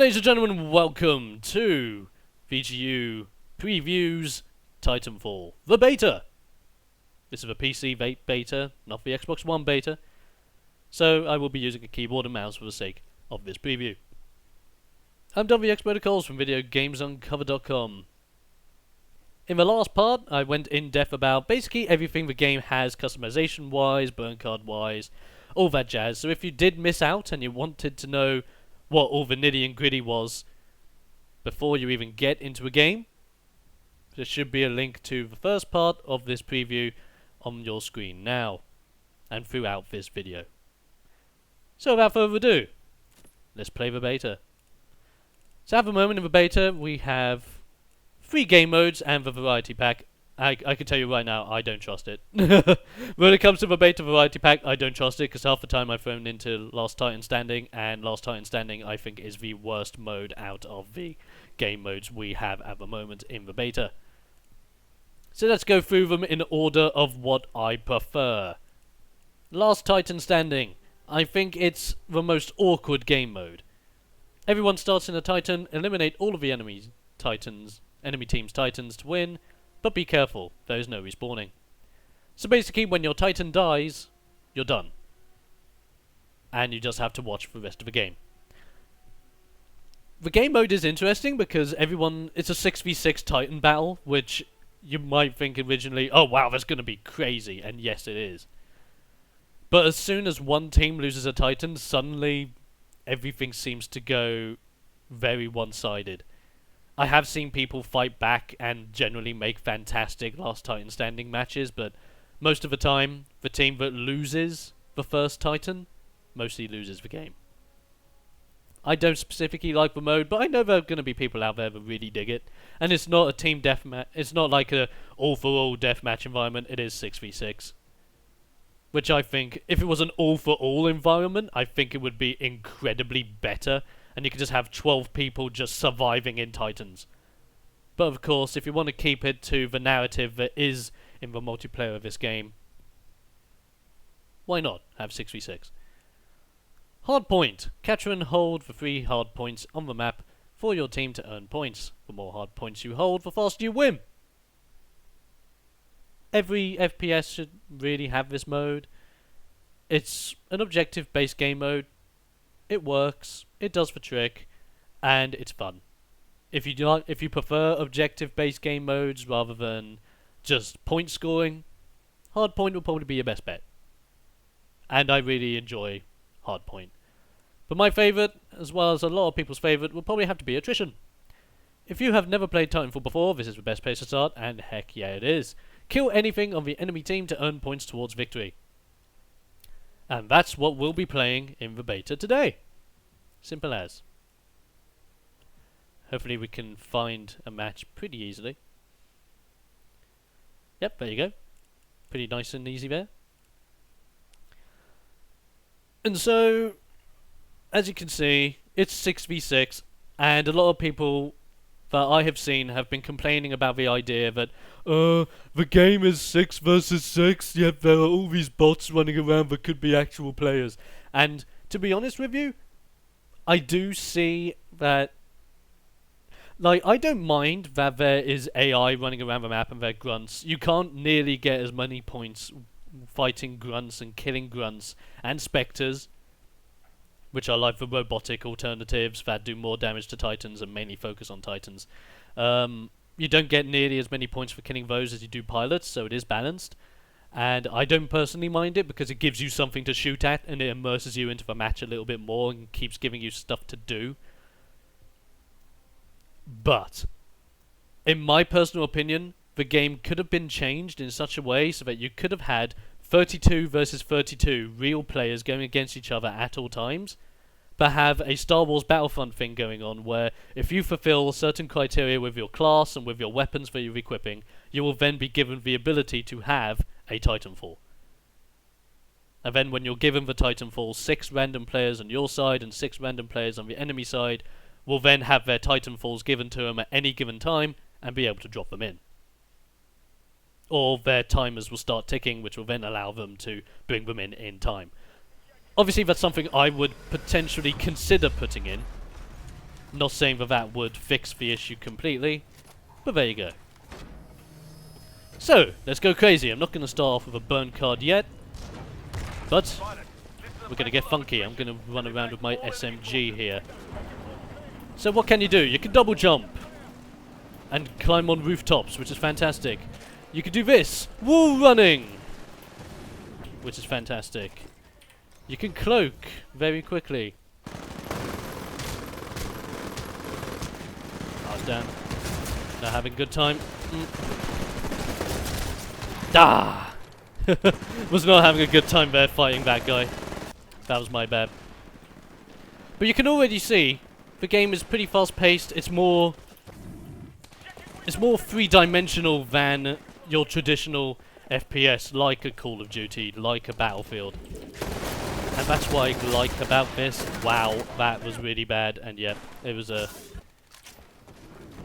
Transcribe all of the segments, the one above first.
Ladies and gentlemen, welcome to VGU Previews Titanfall, the beta. This is a PC beta, not the Xbox One beta, so I will be using a keyboard and mouse for the sake of this preview. I'm WX Protocols from VideoGamesUncovered.com. In the last part, I went in depth about basically everything the game has customization-wise, burn card-wise, all that jazz. So if you did miss out and you wanted to know what all the nitty and gritty was before you even get into a game, there should be a link to the first part of this preview on your screen now and throughout this video. So without further ado, let's play the beta. So at the moment in the beta we have 3 game modes and the variety pack. I can tell you right now, I don't trust it. When it comes to the beta variety pack, I don't trust it, because half the time I've thrown into Last Titan Standing, and Last Titan Standing I think is the worst mode out of the game modes we have at the moment in the beta. So let's go through them in order of what I prefer. Last Titan Standing. I think it's the most awkward game mode. Everyone starts in a Titan, eliminate all of the enemy team's Titans to win, but be careful, there is no respawning. So basically when your Titan dies, you're done. And you just have to watch for the rest of the game. The game mode is interesting because it's a 6v6 Titan battle, which you might think originally, oh wow, that's going to be crazy, and yes it is. But as soon as one team loses a Titan, suddenly everything seems to go very one-sided. I have seen people fight back and generally make fantastic Last Titan Standing matches, but most of the time, the team that loses the first Titan mostly loses the game. I don't specifically like the mode, but I know there are going to be people out there that really dig it. And it's not a team deathmatch. It's not like a all-for-all deathmatch environment. It is 6v6. Which I think, if it was an all-for-all environment, I think it would be incredibly better. And you could just have 12 people just surviving in Titans. But of course, if you want to keep it to the narrative that is in the multiplayer of this game, why not have 6v6? Hardpoint. Capture and hold the 3 hard points on the map for your team to earn points. The more hard points you hold, the faster you win. Every FPS should really have this mode. It's an objective-based game mode. It works, it does the trick, and it's fun. If you prefer objective-based game modes rather than just point scoring, Hardpoint will probably be your best bet. And I really enjoy Hardpoint. But my favourite, as well as a lot of people's favourite, will probably have to be Attrition. If you have never played Titanfall before, this is the best place to start, and heck yeah it is. Kill anything on the enemy team to earn points towards victory. And that's what we'll be playing in the beta today. Simple as. Hopefully we can find a match pretty easily. Yep, there you go. Pretty nice and easy there. And so, as you can see, it's 6v6, and a lot of people that I have seen have been complaining about the idea that the game is 6 versus 6, yet there are all these bots running around that could be actual players. And to be honest with you, I do see that, like, I don't mind that there is AI running around the map and they're grunts. You can't nearly get as many points fighting grunts and killing grunts and spectres, which are like the robotic alternatives that do more damage to Titans and mainly focus on Titans. You don't get nearly as many points for killing those as you do pilots, so it is balanced. And I don't personally mind it because it gives you something to shoot at and it immerses you into the match a little bit more and keeps giving you stuff to do. But, in my personal opinion, the game could have been changed in such a way so that you could have had 32 versus 32 real players going against each other at all times, but have a Star Wars Battlefront thing going on where if you fulfill certain criteria with your class and with your weapons that you're equipping, you will then be given the ability to have a Titanfall. And then when you're given the Titanfall, 6 random players on your side and 6 random players on the enemy side will then have their Titanfalls given to them at any given time and be able to drop them in. Or their timers will start ticking, which will then allow them to bring them in time. Obviously that's something I would potentially consider putting in. Not saying that that would fix the issue completely, but there you go. So, let's go crazy. I'm not going to start off with a burn card yet, but we're going to get funky. I'm going to run around with my SMG here. So what can you do? You can double jump and climb on rooftops, which is fantastic. You can do this, wall running, which is fantastic. You can cloak very quickly. Oh damn, not having a good time. Ah! Was not having a good time there fighting that guy. That was my bad. But you can already see the game is pretty fast paced. It's more three-dimensional than your traditional FPS, like a Call of Duty, like a Battlefield. And that's what I like about this. Wow, that was really bad, and yep, it was a...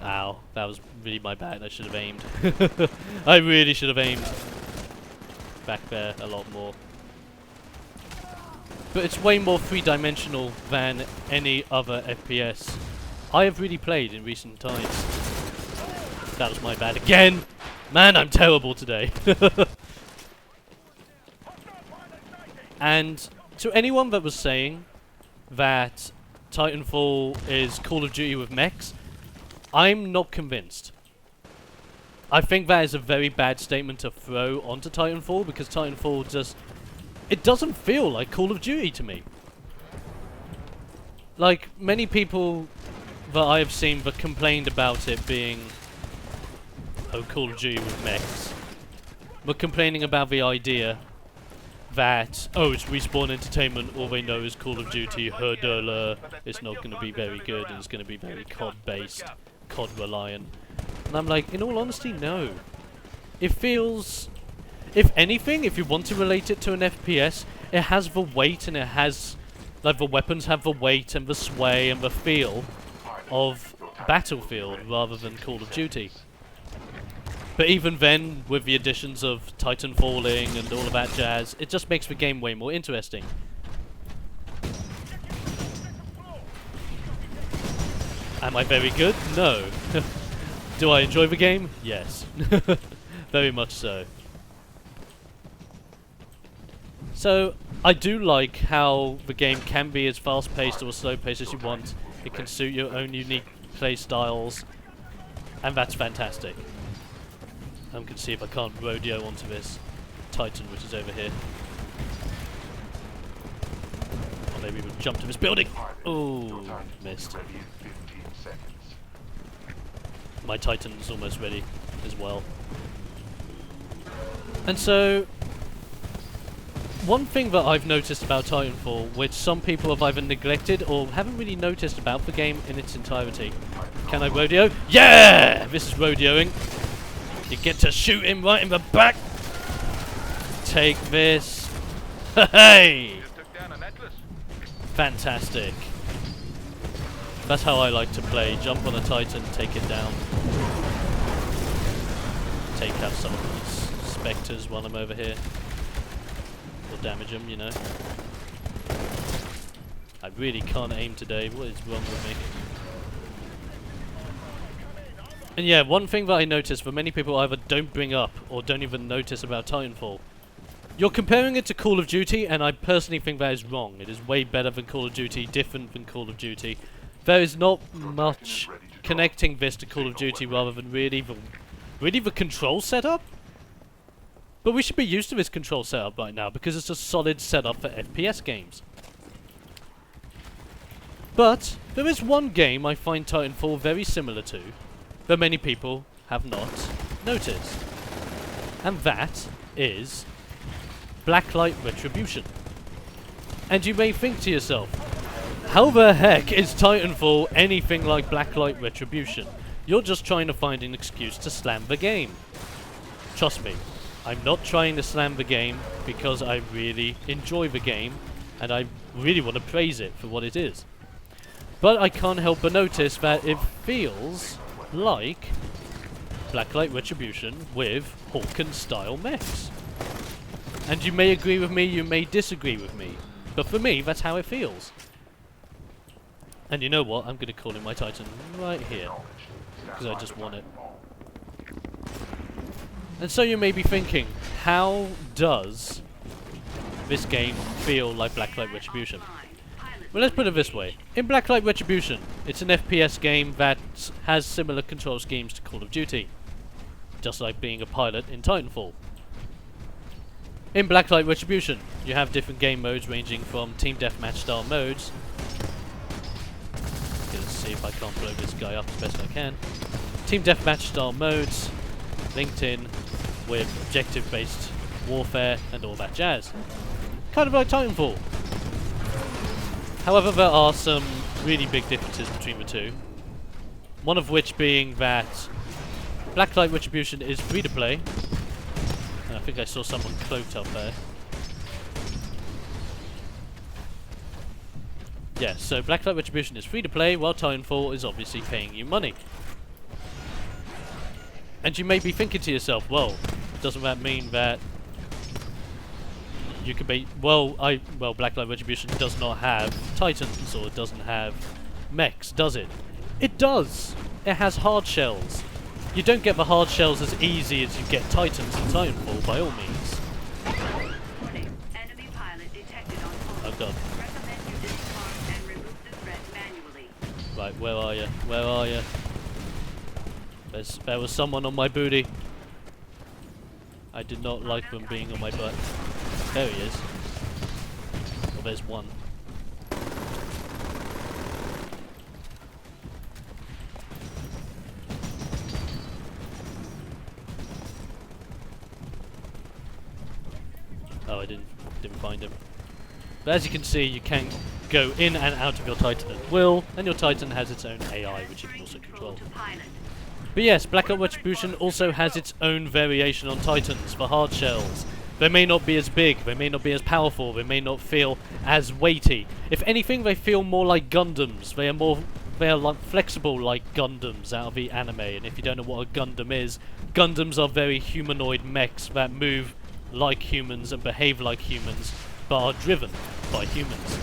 Ow, that was really my bad. I should have aimed. I really should have aimed back there a lot more. But it's way more three-dimensional than any other FPS I have really played in recent times. That was my bad again! Man, I'm terrible today. And to anyone that was saying that Titanfall is Call of Duty with mechs, I'm not convinced. I think that is a very bad statement to throw onto Titanfall, because Titanfall just... It doesn't feel like Call of Duty to me. Like, many people that I have seen that complained about it being Call of Duty with mechs, but complaining about the idea that, oh, it's Respawn Entertainment, all they know is Call of Duty, herderler, it's not going to be very good, and it's going to be very COD-based, COD-reliant. And I'm like, in all honesty, no. It feels... If anything, if you want to relate it to an FPS, it has the weight and it has... Like, the weapons have the weight and the sway and the feel of Battlefield rather than Call of Duty. But even then, with the additions of Titanfalling and all of that jazz, it just makes the game way more interesting. Am I very good? No. Do I enjoy the game? Yes. Very much so. So, I do like how the game can be as fast-paced or as slow-paced as you want. It can suit your own unique play styles, and that's fantastic. I can see if I can't rodeo onto this Titan, which is over here. Or maybe we'll jump to this building. Oh, missed. My Titan's almost ready as well. And so, one thing that I've noticed about Titanfall, which some people have either neglected or haven't really noticed about the game in its entirety. Can I rodeo? Yeah! This is rodeoing. You get to shoot him right in the back. Take this. Hey! Fantastic. That's how I like to play. Jump on a Titan, take it down. Take out some of these specters while I'm over here. Or damage them, you know. I really can't aim today. What is wrong with me? And yeah, one thing that I noticed that many people either don't bring up or don't even notice about Titanfall. You're comparing it to Call of Duty, and I personally think that is wrong. It is way better than Call of Duty, different than Call of Duty. There is not much connecting this to Call of Duty rather than really the control setup. But we should be used to this control setup right now because it's a solid setup for FPS games. But there is one game I find Titanfall very similar to that many people have not noticed. And that is Blacklight Retribution. And you may think to yourself, how the heck is Titanfall anything like Blacklight Retribution? You're just trying to find an excuse to slam the game. Trust me, I'm not trying to slam the game because I really enjoy the game and I really want to praise it for what it is. But I can't help but notice that it feels like Blacklight Retribution with Hawken-style mechs. And you may agree with me, you may disagree with me, but for me, that's how it feels. And you know what? I'm going to call in my Titan right here, because I just want it. And so you may be thinking, how does this game feel like Blacklight Retribution? Well, let's put it this way. In Blacklight Retribution, it's an FPS game that has similar control schemes to Call of Duty, just like being a pilot in Titanfall. In Blacklight Retribution, you have different game modes ranging from team deathmatch style modes. Let's see if I can't blow this guy up as best I can. Team deathmatch style modes linked in with objective based warfare and all that jazz. Kind of like Titanfall. However, there are some really big differences between the two. One of which being that Blacklight Retribution is free to play. And I think I saw someone cloaked up there. Yeah, so Blacklight Retribution is free to play, while Titanfall is obviously paying you money. And you may be thinking to yourself, well, doesn't that mean that you could be... Well, Blacklight Retribution does not have Titans, or it doesn't have mechs, does it? It does! It has hard shells. You don't get the hard shells as easy as you get Titans in Titanfall, by all means. Oh god. Right, where are you? Where are you? There was someone on my booty. I did not like them being on my butt. There he is. Well, there's one. Oh, I didn't find him. But as you can see, you can go in and out of your Titan at will, and your Titan has its own AI, which you can also control. But yes, Blacklight Retribution also has its own variation on Titans for hard shells. They may not be as big, they may not be as powerful, they may not feel as weighty. If anything, they feel more like Gundams. They are like flexible like Gundams out of the anime. And if you don't know what a Gundam is, Gundams are very humanoid mechs that move like humans and behave like humans, but are driven by humans.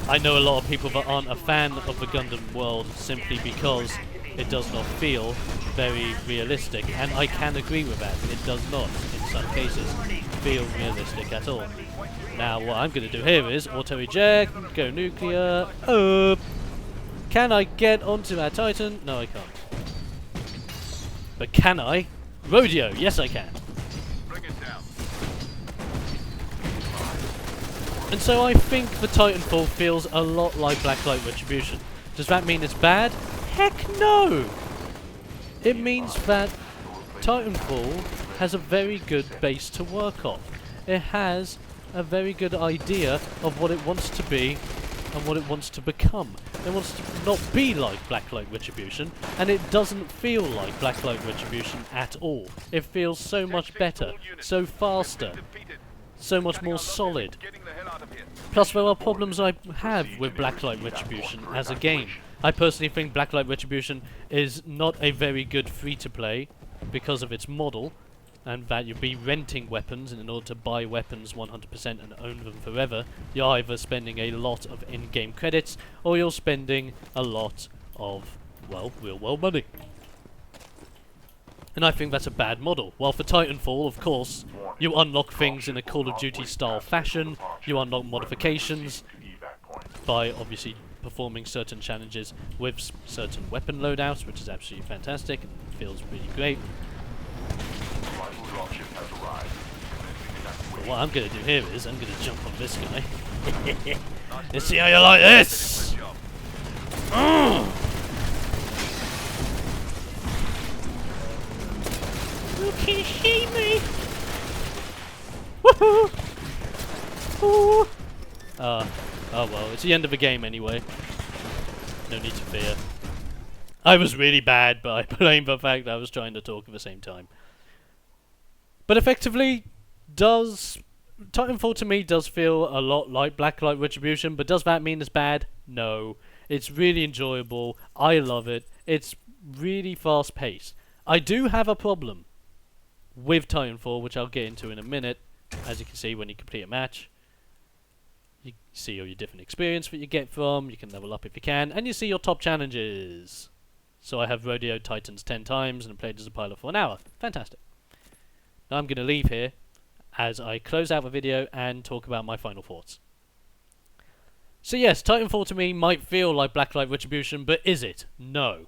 I know a lot of people that aren't a fan of the Gundam world simply because it does not feel very realistic, and I can agree with that. It does not, in some cases, feel realistic at all. Now, what I'm going to do here is auto-eject, go nuclear, can I get onto our Titan? No, I can't. But can I? Rodeo, yes I can. And so I think the Titanfall feels a lot like Blacklight Retribution. Does that mean it's bad? Heck no! It means that Titanfall has a very good base to work off. It has a very good idea of what it wants to be and what it wants to become. It wants to not be like Blacklight Retribution, and it doesn't feel like Blacklight Retribution at all. It feels so much better, so faster, so much more solid. Plus there are problems I have with Blacklight Retribution as a game. I personally think Blacklight Retribution is not a very good free-to-play because of its model, and that you'll be renting weapons, and in order to buy weapons 100% and own them forever, you're either spending a lot of in-game credits, or you're spending a lot of, well, real-world money. And I think that's a bad model. While for Titanfall, of course, you unlock things in a Call of Duty style fashion, you unlock modifications by obviously performing certain challenges with certain weapon loadouts, which is absolutely fantastic and feels really great. But what I'm going to do here is I'm going to jump on this guy. Let's see how you like this! You can see me! Woohoo! Ooh. Oh well, it's the end of the game anyway. No need to fear. I was really bad, but I blame the fact that I was trying to talk at the same time. But effectively, Titanfall to me does feel a lot like Blacklight Retribution, but does that mean it's bad? No. It's really enjoyable. I love it. It's really fast paced. I do have a problem with Titanfall, which I'll get into in a minute, as you can see when you complete a match. You see all your different experience that you get from, you can level up if you can, and you see your top challenges. So I have rodeoed Titans 10 times and played as a pilot for an hour. Fantastic. Now I'm going to leave here as I close out the video and talk about my final thoughts. So yes, Titanfall to me might feel like Blacklight Retribution, but is it? No.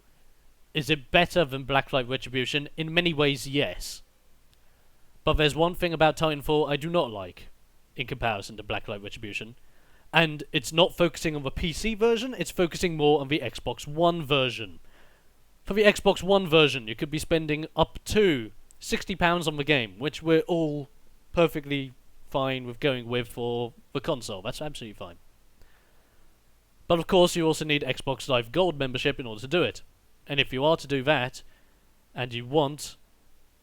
Is it better than Blacklight Retribution? In many ways, yes. But there's one thing about Titanfall I do not like in comparison to Blacklight Retribution, and it's not focusing on the PC version, it's focusing more on the Xbox One version. For the Xbox One version, you could be spending up to £60 on the game, which we're all perfectly fine with going with for the console. That's absolutely fine. But of course, you also need Xbox Live Gold membership in order to do it. And if you are to do that, and you want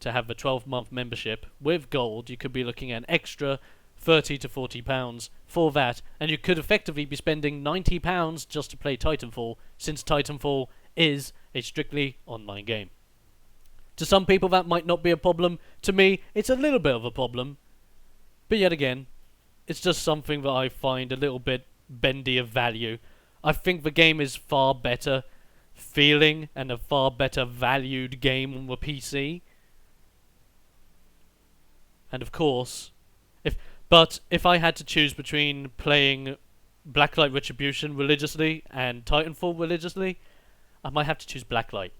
to have the 12-month membership with Gold, you could be looking at an extra £30 to £40 for that, and you could effectively be spending £90 just to play Titanfall, since Titanfall is a strictly online game. To some people that might not be a problem. To me, it's a little bit of a problem. But yet again, it's just something that I find a little bit bendy of value. I think the game is far better feeling and a far better valued game on the PC. And of course, if I had to choose between playing Blacklight Retribution religiously and Titanfall religiously, I might have to choose Blacklight.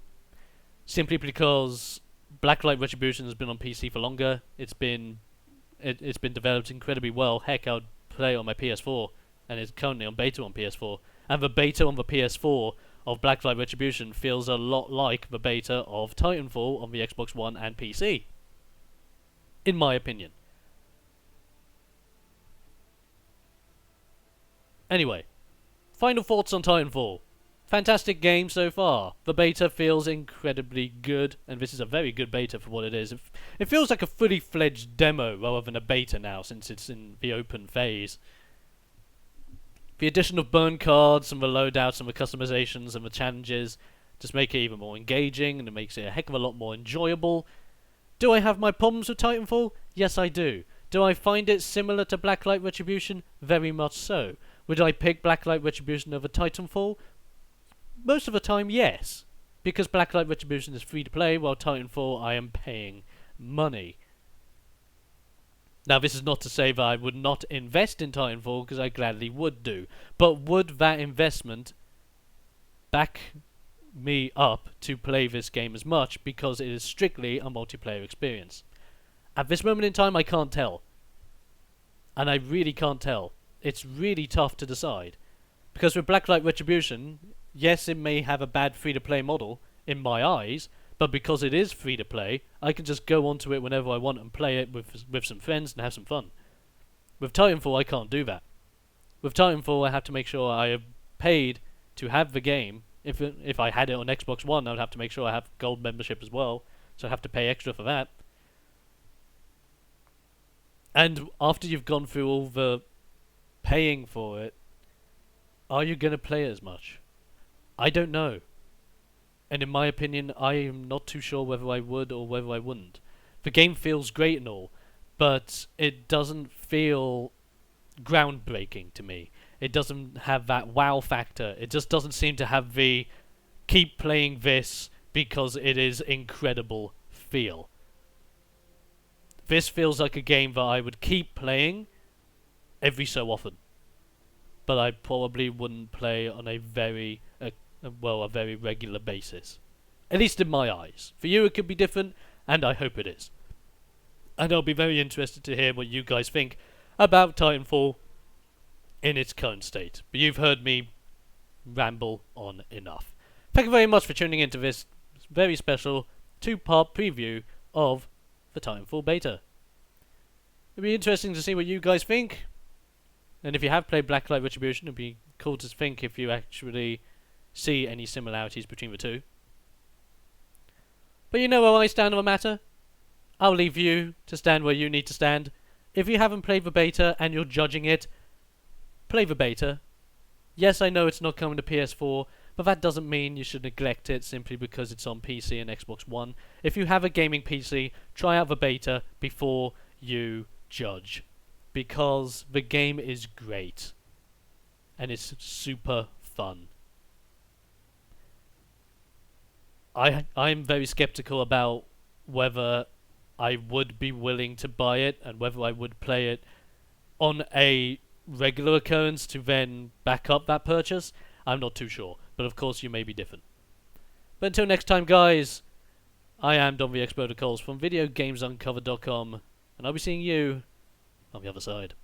Simply because Blacklight Retribution has been on PC for longer. It's been developed incredibly well. Heck, I would play it on my PS4, and it's currently on beta on PS4. And the beta on the PS4 of Blacklight Retribution feels a lot like the beta of Titanfall on the Xbox One and PC. In my opinion. Anyway, final thoughts on Titanfall. Fantastic game so far. The beta feels incredibly good, and this is a very good beta for what it is. It feels like a fully fledged demo rather than a beta now, since it's in the open phase. The addition of burn cards and the loadouts and the customizations and the challenges just make it even more engaging, and it makes it a heck of a lot more enjoyable. Do I have my problems with Titanfall? Yes, I do. Do I find it similar to Blacklight Retribution? Very much so. Would I pick Blacklight Retribution over Titanfall? Most of the time, yes. Because Blacklight Retribution is free to play, while Titanfall I am paying money. Now, this is not to say that I would not invest in Titanfall, because I gladly would do. But would that investment back me up to play this game as much, because it is strictly a multiplayer experience? At this moment in time, I can't tell. And I really can't tell. It's really tough to decide. Because with Blacklight Retribution, yes, it may have a bad free-to-play model, in my eyes, but because it is free-to-play, I can just go onto it whenever I want and play it with some friends and have some fun. With Titanfall, I can't do that. With Titanfall, I have to make sure I have paid to have the game. If I had it on Xbox One, I would have to make sure I have gold membership as well, so I have to pay extra for that. And after you've gone through all the paying for it, are you going to play as much? I don't know. And in my opinion, I am not too sure whether I would or whether I wouldn't. The game feels great and all, but it doesn't feel groundbreaking to me. It doesn't have that wow factor. It just doesn't seem to have the keep playing this because it is incredible feel. This feels like a game that I would keep playing every so often. But I probably wouldn't play on a very regular basis. At least in my eyes. For you it could be different, and I hope it is. And I'll be very interested to hear what you guys think about Titanfall in its current state. But you've heard me ramble on enough. Thank you very much for tuning into this very special 2-part preview of the Titanfall beta. It'll be interesting to see what you guys think. And if you have played Blacklight Retribution, it'd be cool to think if you actually see any similarities between the two. But you know where I stand on the matter. I'll leave you to stand where you need to stand. If you haven't played the beta and you're judging it, play the beta. Yes, I know it's not coming to PS4, but that doesn't mean you should neglect it simply because it's on PC and Xbox One. If you have a gaming PC, try out the beta before you judge. Because the game is great. and it's super fun. I'm very skeptical about whether I would be willing to buy it and whether I would play it on a regular occurrence to then back up that purchase. I'm not too sure, but of course you may be different. But until next time, guys, I am Don the Exploder Coles from VideoGamesUncovered.com, and I'll be seeing you on the other side.